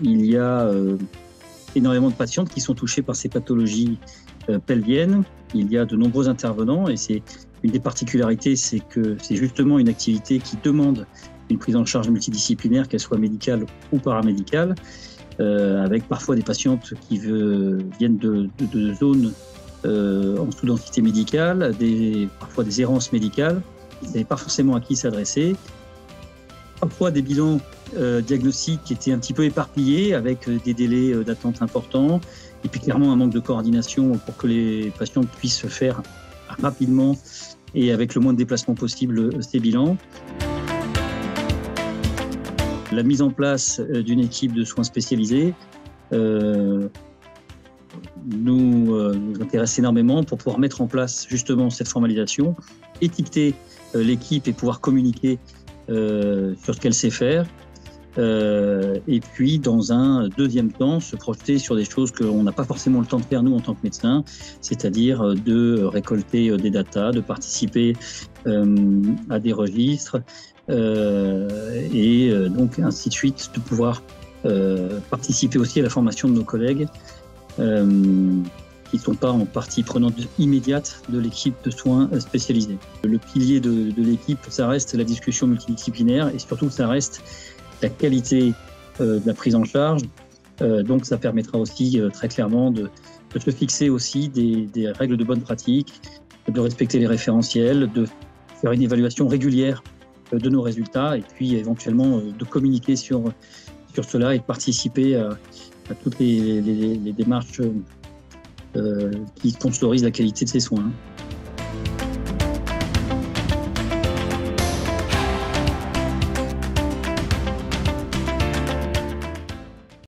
il y a énormément de patientes qui sont touchées par ces pathologies pelviennes. Il y a de nombreux intervenants et c'est une des particularités, c'est que c'est justement une activité qui demande une prise en charge multidisciplinaire, qu'elle soit médicale ou paramédicale, avec parfois des patientes qui viennent de zones en sous-densité médicale, parfois des errances médicales, ils ne savaient pas forcément à qui s'adresser. Parfois des bilans diagnostiques qui étaient un petit peu éparpillés, avec des délais d'attente importants, et puis clairement un manque de coordination pour que les patients puissent faire rapidement et avec le moins de déplacement possible ces bilans. La mise en place d'une équipe de soins spécialisés nous intéresse énormément pour pouvoir mettre en place justement cette formalisation, étiqueter l'équipe et pouvoir communiquer sur ce qu'elle sait faire. Et puis, dans un deuxième temps, se projeter sur des choses qu'on n'a pas forcément le temps de faire, nous, en tant que médecins, c'est-à-dire de récolter des datas, de participer à des registres, et donc, ainsi de suite, de pouvoir participer aussi à la formation de nos collègues qui ne sont pas en partie prenante immédiate de l'équipe de soins spécialisés. Le pilier de l'équipe, ça reste la discussion multidisciplinaire et surtout, ça reste la qualité de la prise en charge. Donc, ça permettra aussi très clairement de se fixer aussi des règles de bonne pratique, de respecter les référentiels, de faire une évaluation régulière de nos résultats et puis éventuellement de communiquer sur cela et de participer à toutes les démarches qui sponsorisent la qualité de ces soins.